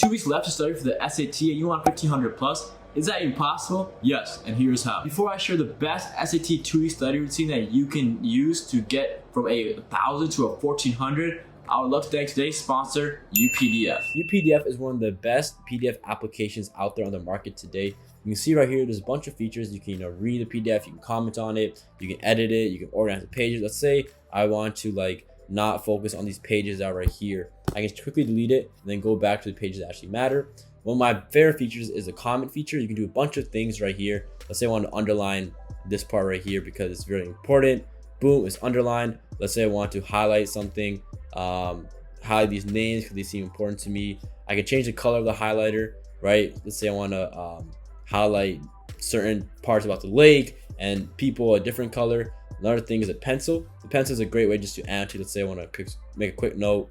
2 weeks left to study for the SAT and you want 1500 plus? Is that even possible? Yes, and here's how. Before I share the best SAT 2-week study routine that you can use to get from a 1000 to a 1400, I would love to thank today's sponsor, UPDF. UPDF is one of the best PDF applications out there on the market today. You can see right here, there's a bunch of features. You can read the PDF, you can comment on it, you can edit it, you can organize the pages. Let's say I want to not focus on these pages that are right here. I can quickly delete it and then go back to the pages that actually matter. One of my favorite features is the comment feature. You can do a bunch of things right here. Let's say I want to underline this part right here because it's very important. Boom, it's underlined. Let's say I want to highlight something, highlight these names because they seem important to me. I can change the color of the highlighter, right? Let's say I want to highlight certain parts about the lake and people a different color. Another thing is a pencil. The pencil is a great way just to annotate. Let's say I want to make a quick note,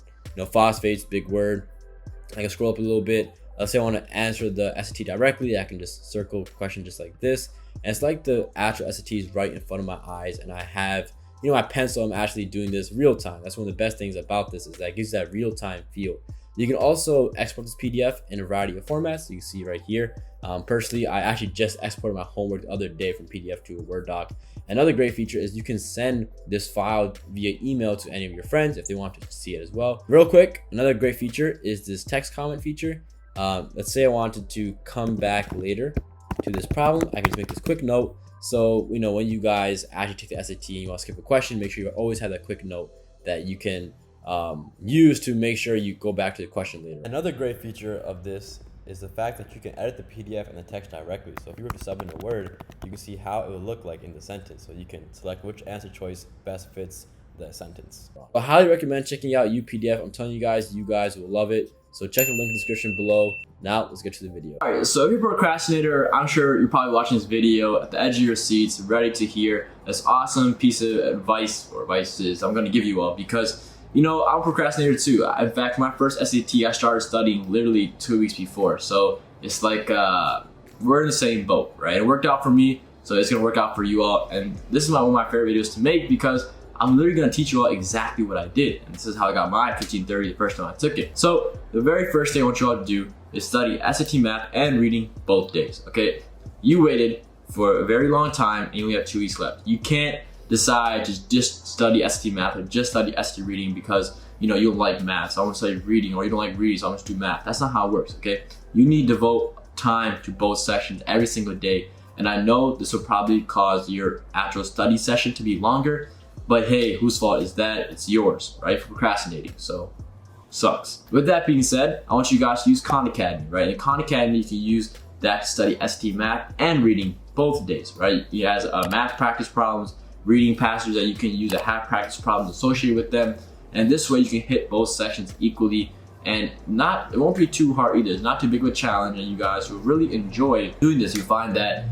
phosphates, big word. I can scroll up a little bit. Let's say I want to answer the SAT directly. I can just circle question just like this. And it's like the actual SAT is right in front of my eyes. And I have, my pencil, I'm actually doing this real time. That's one of the best things about this is that it gives you that real time feel. You can also export this PDF in a variety of formats. You can see right here. Personally, I actually just exported my homework the other day from PDF to a Word doc. Another great feature is you can send this file via email to any of your friends if they want to see it as well. Real quick, another great feature is this text comment feature. Let's say I wanted to come back later to this problem. I can just make this quick note. So, when you guys actually take the SAT and you want to skip a question, make sure you always have that quick note that you can use to make sure you go back to the question later. Another great feature of this is the fact that you can edit the PDF and the text directly. So if you were to submit a word, you can see how it would look like in the sentence. So you can select which answer choice best fits the sentence. I highly recommend checking out UPDF. I'm telling you guys will love it. So check the link in the description below. Now let's get to the video. All right, so if you're a procrastinator, I'm sure you're probably watching this video at the edge of your seats, ready to hear this awesome piece of advice or advices I'm gonna give you all because I'm a procrastinator too. In fact, my first SAT, I started studying literally 2 weeks before. So it's like we're in the same boat, right? It worked out for me, so it's gonna work out for you all. And this is one of my favorite videos to make because I'm literally gonna teach you all exactly what I did. And this is how I got my 1530 the first time I took it. So the very first thing I want you all to do is study SAT math and reading both days, okay? You waited for a very long time and you only have 2 weeks left. You can't decide to just study SAT math or just study SAT reading because you don't like math, so I'm gonna study reading, or you don't like reading, so I'm gonna do math. That's not how it works, okay? You need to devote time to both sections every single day. And I know this will probably cause your actual study session to be longer, but hey, whose fault is that? It's yours, right? For procrastinating, so sucks. With that being said, I want you guys to use Khan Academy, right? In Khan Academy, you can use that to study SAT math and reading both days, right? It has math practice problems, reading passages that you can use that have practice problems associated with them. And this way you can hit both sections equally and it won't be too hard either. It's not too big of a challenge and you guys will really enjoy doing this. You find that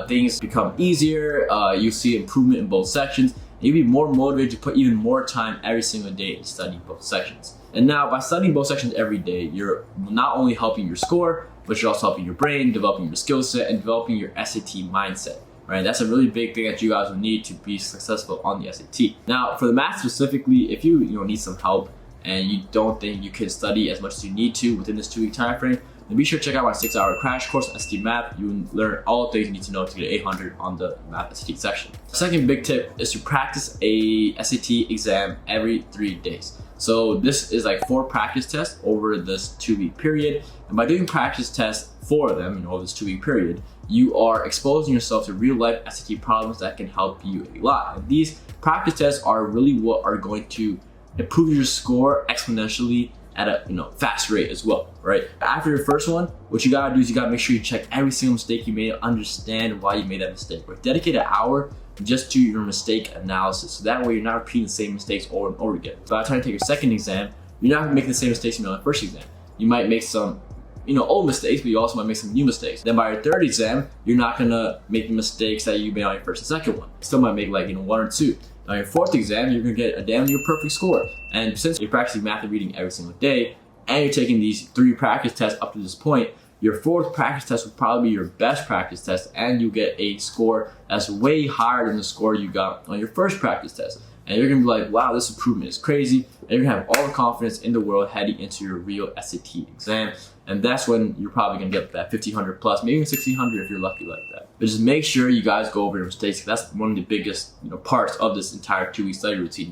things become easier, you see improvement in both sections, and you'll be more motivated to put even more time every single day to study both sections. And now by studying both sections every day, you're not only helping your score, but you're also helping your brain, developing your skill set, and developing your SAT mindset. Right, that's a really big thing that you guys will need to be successful on the SAT. Now, for the math specifically, if you need some help and you don't think you can study as much as you need to within this 2 week time frame, then be sure to check out my 6-hour crash course on SAT math. You will learn all the things you need to know to get 800 on the math SAT section. Second big tip is to practice a SAT exam every 3 days. So this is like 4 practice tests over this 2 week period. And by doing practice tests, 4 of them, over this 2 week period, you are exposing yourself to real life SAT problems that can help you a lot. And these practice tests are really what are going to improve your score exponentially at a fast rate as well, right? After your first one, what you gotta do is you gotta make sure you check every single mistake you made, understand why you made that mistake. Right? Dedicate an hour just to your mistake analysis. So that way you're not repeating the same mistakes over and over again. By the time you take your second exam, you're not making the same mistakes you made on the first exam. You might make some old mistakes, but you also might make some new mistakes. Then by your third exam, you're not gonna make the mistakes that you made on your first and second one. You still might make 1 or 2. On your fourth exam, you're gonna get a damn near perfect score. And since you're practicing math and reading every single day, and you're taking these 3 practice tests up to this point, your fourth practice test will probably be your best practice test, and you'll get a score that's way higher than the score you got on your first practice test. And you're gonna be like, wow, this improvement is crazy. And you're gonna have all the confidence in the world heading into your real SAT exam. And that's when you're probably gonna get that 1500 plus, maybe even 1600 if you're lucky like that. But just make sure you guys go over your mistakes. That's one of the biggest parts of this entire 2-week study routine.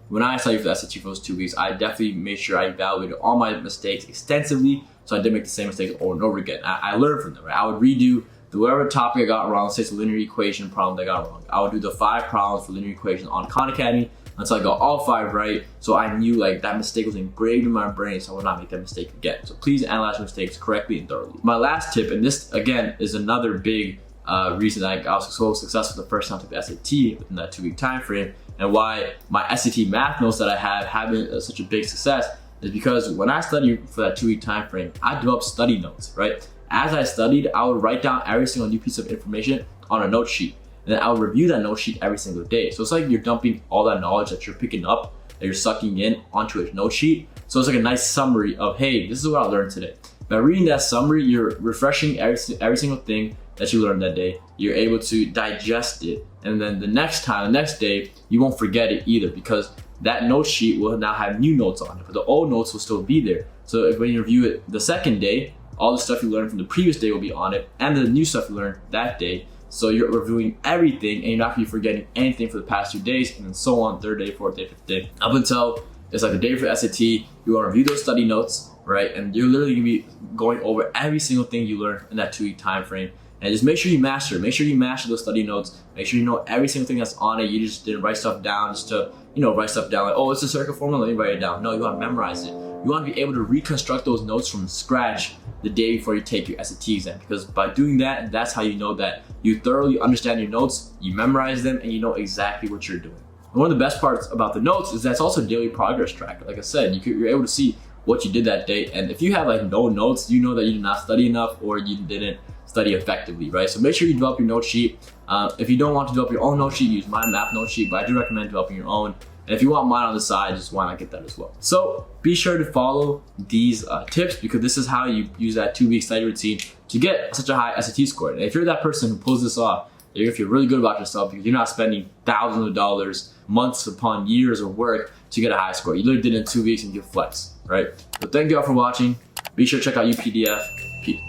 When I studied for the SAT for those 2 weeks, I definitely made sure I evaluated all my mistakes extensively, so I didn't make the same mistakes over and over again. I learned from them, right? I would redo whatever topic I got wrong. Let's say it's a linear equation problem that I got wrong. I would do the 5 problems for linear equations on Khan Academy until I got all 5 right, so I knew like that mistake was engraved in my brain, so I would not make that mistake again. So please analyze your mistakes correctly and thoroughly. My last tip, and this again is another big reason that I was so successful the first time I took the SAT within that 2-week time frame, and why my SAT math notes that I have been such a big success, is because when I studied for that 2-week time frame, I developed study notes, right? As I studied, I would write down every single new piece of information on a note sheet, and then I would review that note sheet every single day. So it's like you're dumping all that knowledge that you're picking up, that you're sucking in onto a note sheet. So it's like a nice summary of, hey, this is what I learned today. By reading that summary, you're refreshing every single thing that you learned that day. You're able to digest it, and then the next day, you won't forget it either, because that note sheet will now have new notes on it, but the old notes will still be there. So when you review it the second day, all the stuff you learned from the previous day will be on it, and the new stuff you learned that day. So you're reviewing everything, and you're not gonna be forgetting anything for the past 2 days, and then so on, 3rd day, 4th day, 5th day. Up until it's like the day for SAT, you wanna review those study notes, right? And you're literally gonna be going over every single thing you learned in that 2-week time frame. And just make sure you master it. Make sure you master those study notes. Make sure you know every single thing that's on it. You just didn't write stuff down just to, write stuff down like, oh, it's a circle formula, let me write it down. No, you wanna memorize it. You wanna be able to reconstruct those notes from scratch the day before you take your SAT exam, because by doing that, that's how you know that you thoroughly understand your notes, you memorize them, and you know exactly what you're doing. And one of the best parts about the notes is that's also a daily progress tracker. Like I said, you're able to see what you did that day. And if you have like no notes, you know that you did not study enough or you didn't study effectively, right? So make sure you develop your note sheet. If you don't want to develop your own note sheet, use my math note sheet, but I do recommend developing your own. And if you want mine on the side, just why not get that as well. So be sure to follow these tips, because this is how you use that 2-week study routine to get such a high SAT score. And if you're that person who pulls this off, you're gonna feel really good about yourself, because you're not spending thousands of dollars, months upon years of work to get a high score. You literally did it in 2 weeks and you flex, right? So thank you all for watching. Be sure to check out UPDF. Peace.